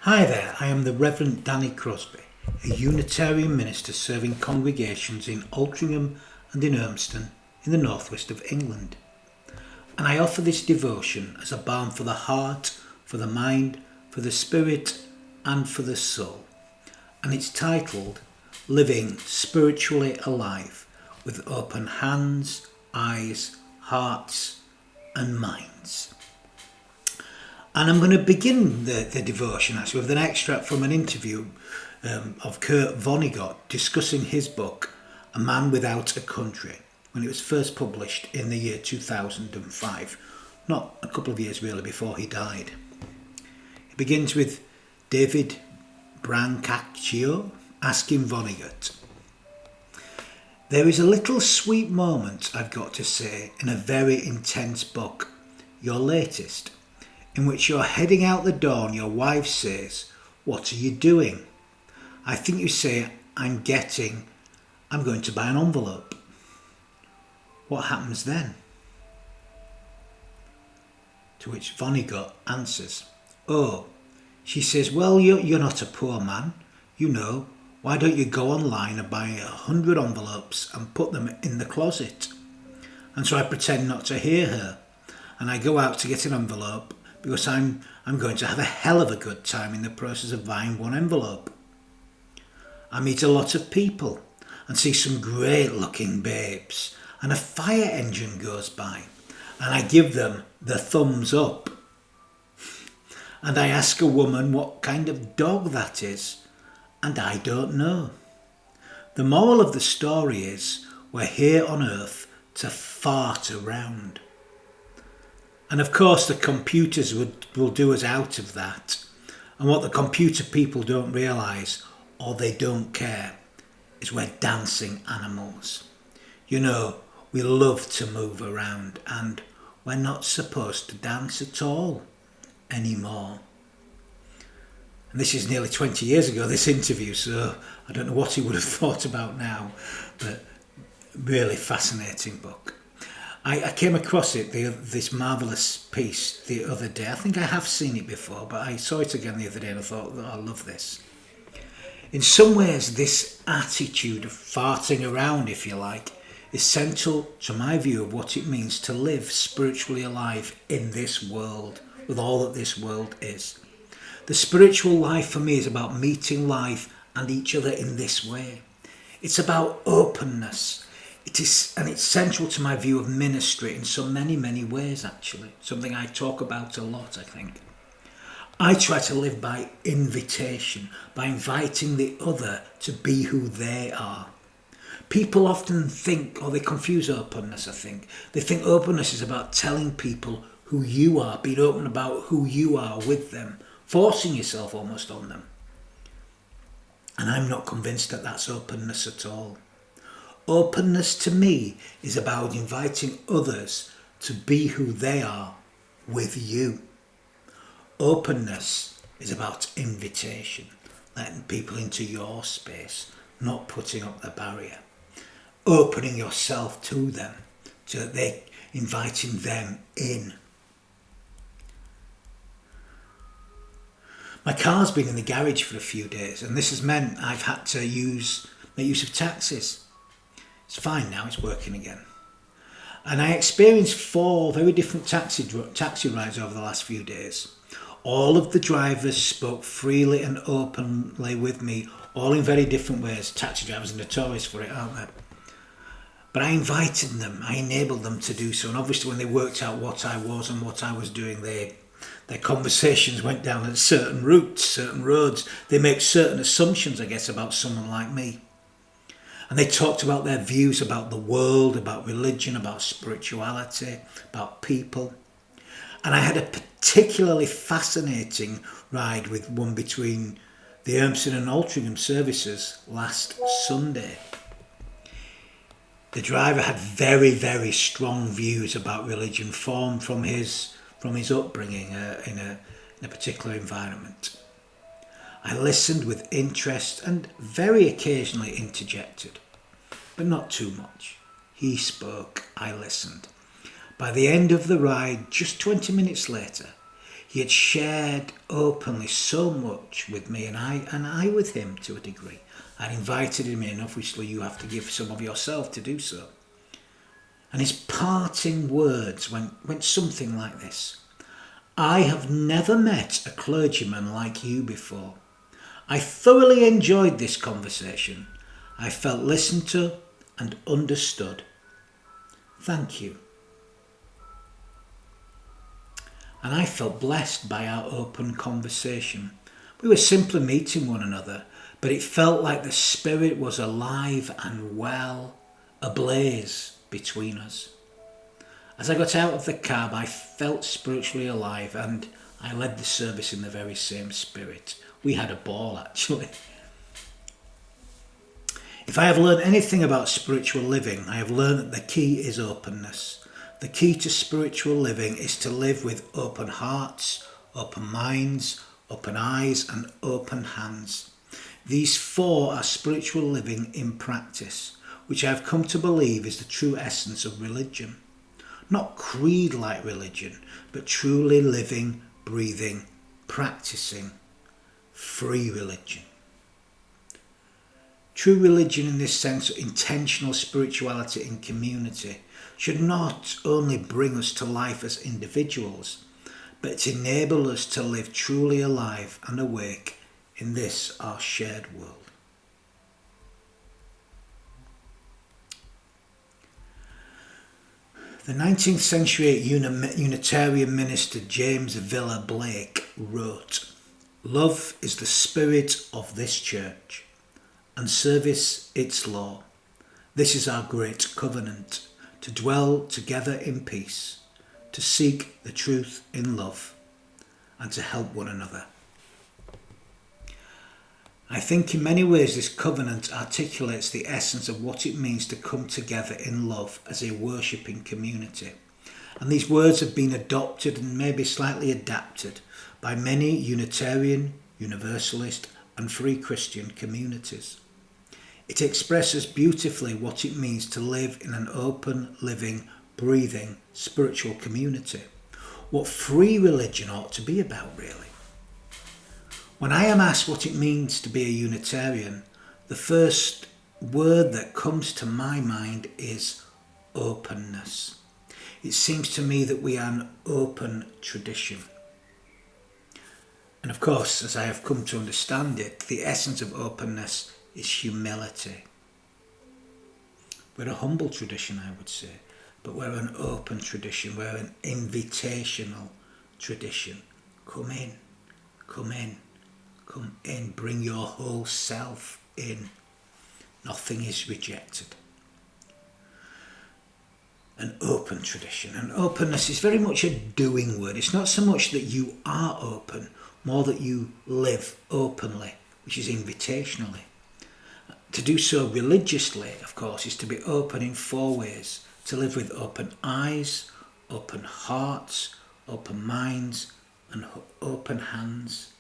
Hi there, I am the Reverend Danny Crosby, a Unitarian minister serving congregations in Altrincham and in Urmston in the northwest of England. And I offer this devotion as a balm for the heart, for the mind, for the spirit and for the soul. And it's titled Living Spiritually Alive with Open Hands, Eyes, Hearts and Minds. And I'm going to begin the devotion actually with an extract from an interview of Kurt Vonnegut discussing his book, A Man Without a Country, when it was first published in the year 2005, not a couple of years really before he died. It begins with David Brancaccio asking Vonnegut, "There is a little sweet moment, I've got to say, in a very intense book, your latest, in which you're heading out the door and your wife says, 'What are you doing?' I think you say, 'I'm going to buy an envelope.' What happens then?" To which Vonnegut answers, "Oh," she says, "well, you're not a poor man. You know, why don't you go online and buy 100 envelopes and put them in the closet?" And so I pretend not to hear her, and I go out to get an envelope because I'm going to have a hell of a good time in the process of buying one envelope. I meet a lot of people and see some great looking babes, and a fire engine goes by and I give them the thumbs up. And I ask a woman what kind of dog that is, and I don't know. The moral of the story is we're here on earth to fart around. And of course the computers will do us out of that. And what the computer people don't realise, or they don't care, is we're dancing animals. You know, we love to move around and we're not supposed to dance at all anymore. And this is nearly 20 years ago, this interview, so I don't know what he would have thought about now, but really fascinating book. I came across it, this marvellous piece, the other day. I think I have seen it before, but I saw it again the other day and I thought, oh, I love this. In some ways, this attitude of farting around, if you like, is central to my view of what it means to live spiritually alive in this world, with all that this world is. The spiritual life for me is about meeting life and each other in this way. It's about openness. It is, and it's central to my view of ministry in so many, many ways, actually. Something I talk about a lot, I think. I try to live by invitation, by inviting the other to be who they are. People often think, or they confuse openness, I think. They think openness is about telling people who you are, being open about who you are with them, forcing yourself almost on them. And I'm not convinced that that's openness at all. Openness to me is about inviting others to be who they are with you. Openness is about invitation, letting people into your space, not putting up the barrier. Opening yourself to them, so that they're inviting them in. My car's been in the garage for a few days, and this has meant I've had to make use of taxis. It's fine now, it's working again. And I experienced 4 very different taxi rides over the last few days. All of the drivers spoke freely and openly with me, all in very different ways. Taxi drivers are notorious for it, aren't they? But I invited them, I enabled them to do so. And obviously when they worked out what I was and what I was doing, their conversations went down certain routes, certain roads. They make certain assumptions, I guess, about someone like me. And they talked about their views about the world, about religion, about spirituality, about people. And I had a particularly fascinating ride with one between the Urmston and Altrincham services last Sunday. The driver had very, very strong views about religion formed from his upbringing in a particular environment. I listened with interest and very occasionally interjected, but not too much. He spoke, I listened. By the end of the ride, just 20 minutes later, He had shared openly so much with me, and I with him to a degree. I'd invited him in. Obviously, you have to give some of yourself to do so. And his parting words went something like this: I have never met a clergyman like you before. I thoroughly enjoyed this conversation. I felt listened to and understood. Thank you. And I felt blessed by our open conversation. We were simply meeting one another, but it felt like the Spirit was alive and well, ablaze between us. As I got out of the cab, I felt spiritually alive, and I led the service in the very same spirit. We had a ball, actually. If I have learned anything about spiritual living, I have learned that the key is openness. The key to spiritual living is to live with open hearts, open minds, open eyes, and open hands. These four are spiritual living in practice, which I have come to believe is the true essence of religion. Not creed-like religion, but truly living, breathing, practising, free religion. True religion in this sense, intentional spirituality in community, should not only bring us to life as individuals, but enable us to live truly alive and awake in this our shared world. The 19th century Unitarian minister James Villa Blake wrote, "Love is the spirit of this church, and service its law. This is our great covenant, to dwell together in peace, to seek the truth in love, and to help one another." I think in many ways this covenant articulates the essence of what it means to come together in love as a worshipping community. And these words have been adopted and maybe slightly adapted by many Unitarian, Universalist and Free Christian communities. It expresses beautifully what it means to live in an open, living, breathing, spiritual community. What free religion ought to be about, really. When I am asked what it means to be a Unitarian, the first word that comes to my mind is openness. It seems to me that we are an open tradition. And of course, as I have come to understand it, the essence of openness is humility. We're a humble tradition, I would say, but we're an open tradition. We're an invitational tradition. Come in, come in. Come in, bring your whole self in. Nothing is rejected. An open tradition. And openness is very much a doing word. It's not so much that you are open, more that you live openly, which is invitationally. To do so religiously, of course, is to be open in four ways. To live with open eyes, open hearts, open minds, and open hands.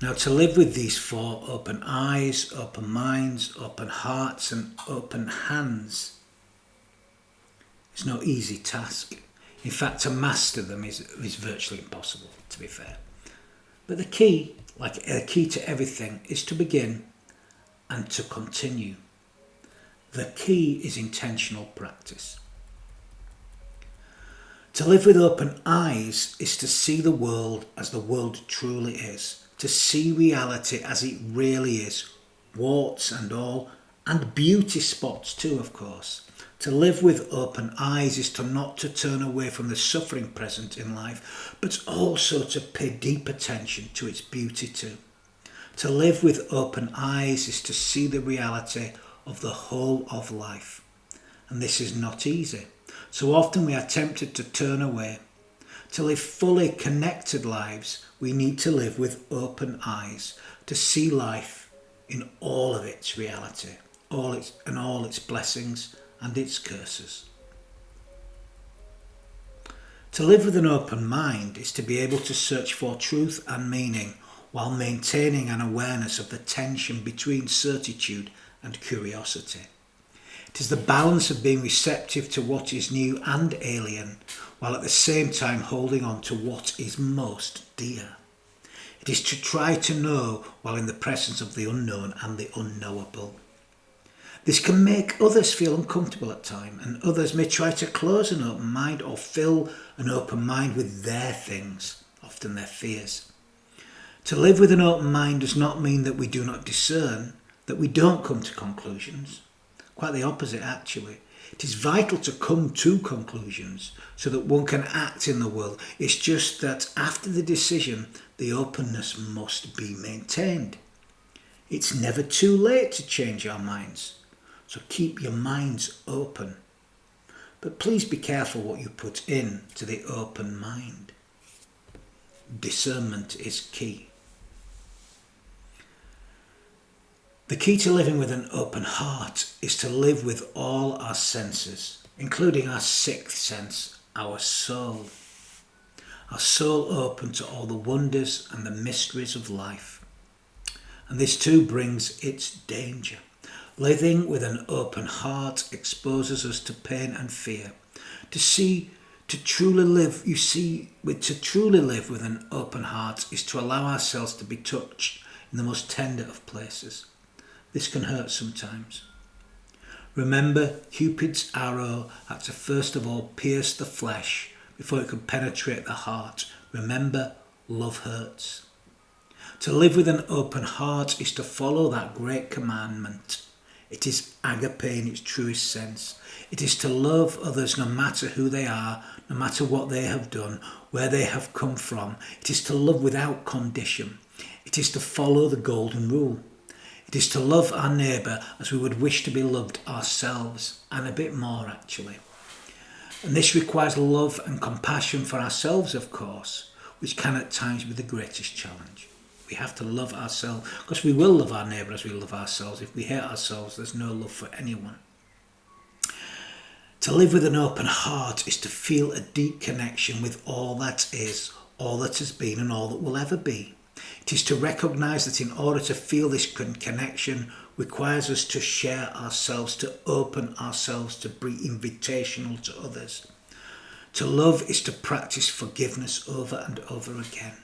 Now, to live with these four, open eyes, open minds, open hearts and open hands, is no easy task. In fact, to master them is virtually impossible, to be fair. But the key, like the key to everything, is to begin and to continue. The key is intentional practice. To live with open eyes is to see the world as the world truly is. To see reality as it really is, warts and all, and beauty spots too, of course. To live with open eyes is to not to turn away from the suffering present in life, but also to pay deep attention to its beauty too. To live with open eyes is to see the reality of the whole of life. And this is not easy. So often we are tempted to turn away. To live fully connected lives, we need to live with open eyes, to see life in all of its reality, all its blessings and its curses. To live with an open mind is to be able to search for truth and meaning while maintaining an awareness of the tension between certitude and curiosity. It is the balance of being receptive to what is new and alien, while at the same time holding on to what is most dear. It is to try to know while in the presence of the unknown and the unknowable. This can make others feel uncomfortable at times, and others may try to close an open mind or fill an open mind with their things, often their fears. To live with an open mind does not mean that we do not discern, that we don't come to conclusions. Quite the opposite, actually. It is vital to come to conclusions so that one can act in the world. It's just that after the decision, the openness must be maintained. It's never too late to change our minds, so keep your minds open. But please be careful what you put in to the open mind. Discernment is key. The key to living with an open heart is to live with all our senses, including our sixth sense, our soul. Our soul open to all the wonders and the mysteries of life. And this too brings its danger. Living with an open heart exposes us to pain and fear. To truly live with an open heart is to allow ourselves to be touched in the most tender of places. This can hurt sometimes. Remember, Cupid's arrow had to first of all pierce the flesh before it could penetrate the heart. Remember, love hurts. To live with an open heart is to follow that great commandment. It is agape in its truest sense. It is to love others no matter who they are, no matter what they have done, where they have come from. It is to love without condition. It is to follow the golden rule. It is to love our neighbour as we would wish to be loved ourselves, and a bit more actually. And this requires love and compassion for ourselves, of course, which can at times be the greatest challenge. We have to love ourselves, because we will love our neighbour as we love ourselves. If we hate ourselves, there's no love for anyone. To live with an open heart is to feel a deep connection with all that is, all that has been and all that will ever be. It is to recognise that in order to feel this connection requires us to share ourselves, to open ourselves, to be invitational to others. To love is to practice forgiveness over and over again.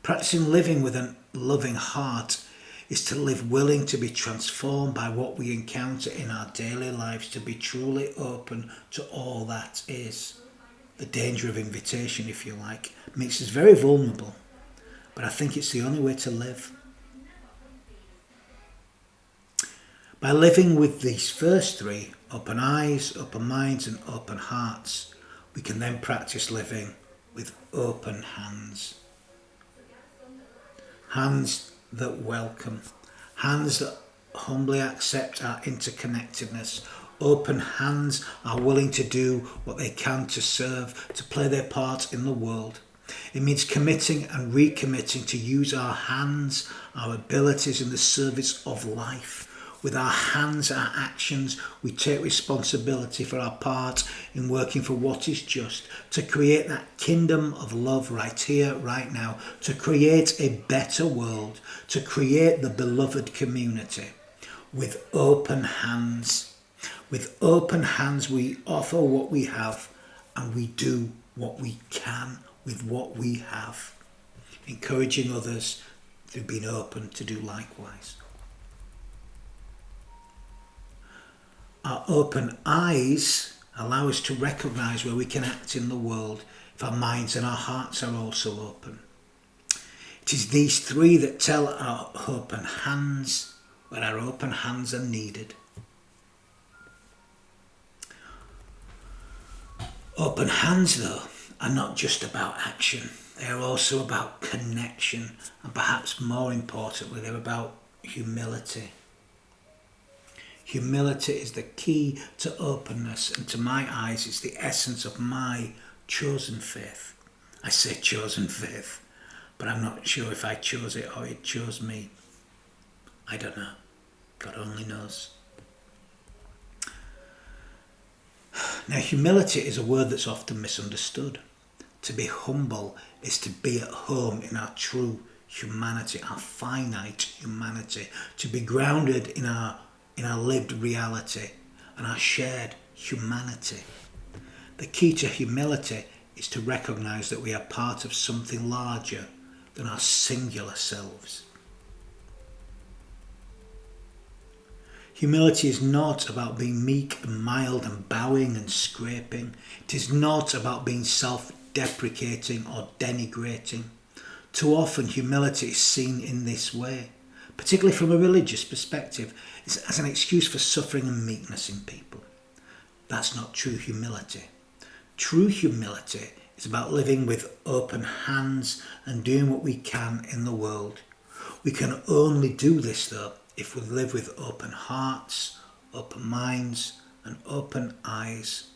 Practising living with a loving heart is to live willing to be transformed by what we encounter in our daily lives, to be truly open to all that is. The danger of invitation, if you like, makes us very vulnerable, but I think it's the only way to live. By living with these first three, open eyes, open minds and open hearts, we can then practice living with open hands. Hands that welcome, hands that humbly accept our interconnectedness. Open hands are willing to do what they can to serve, to play their part in the world. It means committing and recommitting to use our hands, our abilities in the service of life. With our hands, our actions, we take responsibility for our part in working for what is just, to create that kingdom of love right here, right now, to create a better world, to create the beloved community. With open hands. With open hands, we offer what we have and we do what we can with what we have, encouraging others through being open to do likewise. Our open eyes allow us to recognise where we can act in the world if our minds and our hearts are also open. It is these three that tell our open hands where our open hands are needed. Open hands, though, are not just about action. They are also about connection, and perhaps more importantly, they're about humility. Humility is the key to openness, and to my eyes, it's the essence of my chosen faith. I say chosen faith, but I'm not sure if I chose it or it chose me. I don't know. God only knows. Now, humility is a word that's often misunderstood. To be humble is to be at home in our true humanity, our finite humanity, to be grounded in our lived reality, and our shared humanity. The key to humility is to recognise that we are part of something larger than our singular selves. Humility is not about being meek and mild and bowing and scraping. It is not about being self-deprecating or denigrating. Too often humility is seen in this way, particularly from a religious perspective, as an excuse for suffering and meekness in people. That's not true humility. True humility is about living with open hands and doing what we can in the world. We can only do this though if we live with open hearts, open minds and open eyes.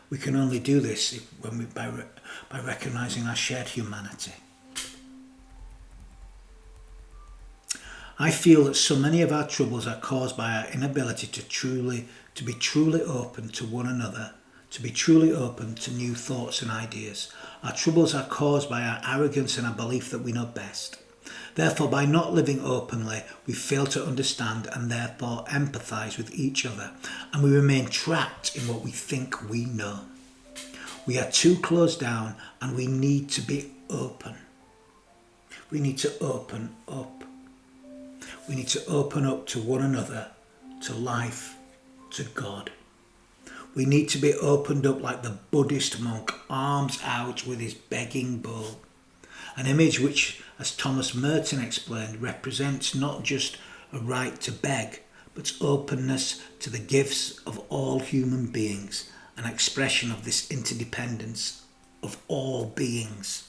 We can only do this by recognising our shared humanity. I feel that so many of our troubles are caused by our inability to be truly open to one another, to be truly open to new thoughts and ideas. Our troubles are caused by our arrogance and our belief that we know best. Therefore, by not living openly, we fail to understand and therefore empathise with each other, and we remain trapped in what we think we know. We are too closed down and we need to be open. We need to open up. We need to open up to one another, to life, to God. We need to be opened up like the Buddhist monk, arms out with his begging bowl. An image which, as Thomas Merton explained, represents not just a right to beg, but openness to the gifts of all human beings, an expression of this interdependence of all beings.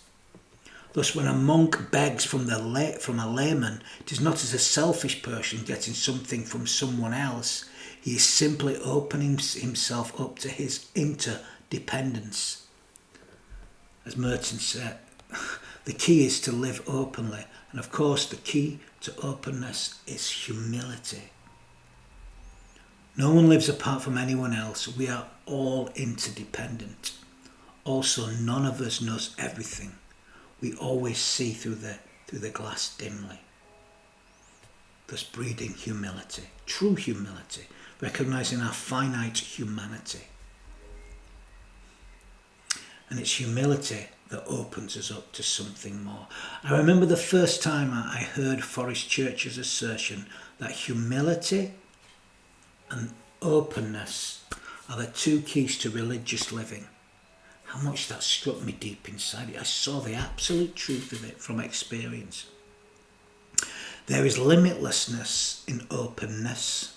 Thus, when a monk begs from a layman, it is not as a selfish person getting something from someone else. He is simply opening himself up to his interdependence. As Merton said, the key is to live openly, and of course the key to openness is humility. No one lives apart from anyone else. We are all interdependent. Also, none of us knows everything. We always see through the glass dimly. Thus breeding humility, true humility, recognising our finite humanity. And it's humility that opens us up to something more. I remember the first time I heard Forrest Church's assertion that humility and openness are the two keys to religious living. How much that struck me deep inside. I saw the absolute truth of it from experience. There is limitlessness in openness.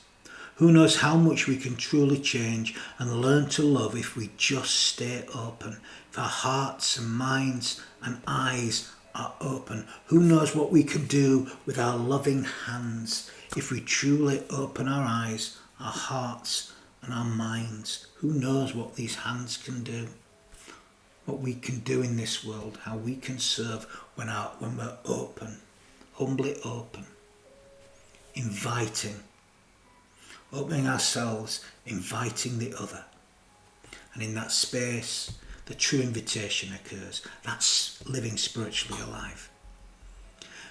Who knows how much we can truly change and learn to love if we just stay open, if our hearts and minds and eyes are open. Who knows what we can do with our loving hands if we truly open our eyes, our hearts and our minds. Who knows what these hands can do? What we can do in this world, how we can serve when we're open, humbly open, inviting, opening ourselves, inviting the other. And in that space, the true invitation occurs. That's living spiritually alive.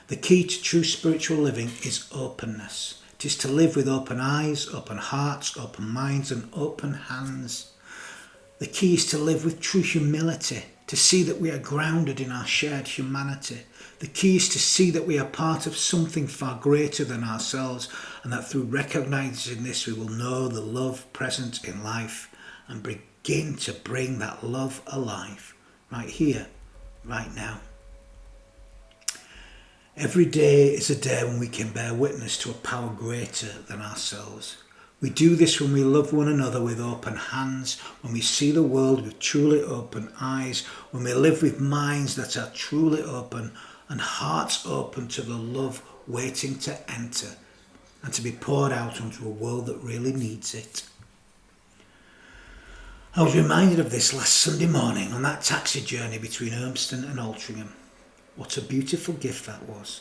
The key to true spiritual living is openness. It is to live with open eyes, open hearts, open minds and open hands. The key is to live with true humility, to see that we are grounded in our shared humanity. The key is to see that we are part of something far greater than ourselves, and that through recognising this we will know the love present in life and begin to bring that love alive, right here, right now. Every day is a day when we can bear witness to a power greater than ourselves. We do this when we love one another with open hands, when we see the world with truly open eyes, when we live with minds that are truly open and hearts open to the love waiting to enter and to be poured out onto a world that really needs it. I was reminded of this last Sunday morning on that taxi journey between Urmston and Altrincham. What a beautiful gift that was.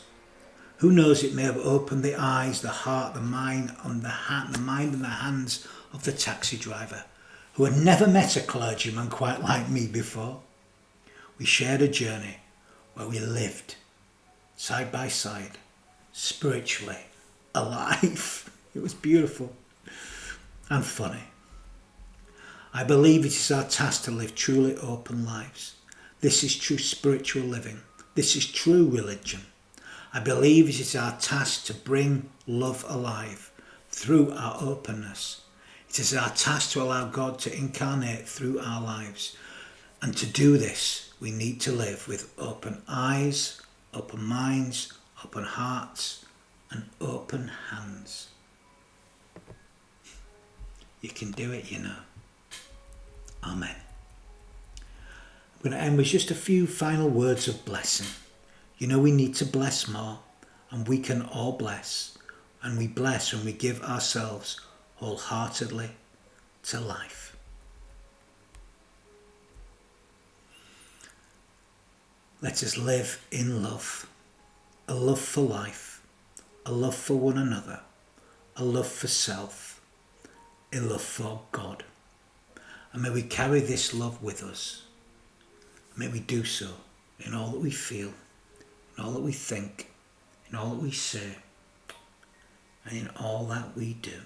Who knows, it may have opened the eyes, the heart, the mind and the hands of the taxi driver, who had never met a clergyman quite like me before. We shared a journey where we lived side by side, spiritually alive. It was beautiful. and funny. I believe it is our task to live truly open lives. This is true spiritual living. This is true religion. I believe it is our task to bring love alive through our openness. It is our task to allow God to incarnate through our lives. And to do this, we need to live with open eyes, open minds, open hearts, and open hands. You can do it, you know. Amen. I'm going to end with just a few final words of blessing. You know, we need to bless more, and we can all bless. And we bless when we give ourselves wholeheartedly to life. Let us live in love, a love for life, a love for one another, a love for self, a love for God. And may we carry this love with us. May we do so in all that we feel, in all that we think, in all that we say, and in all that we do.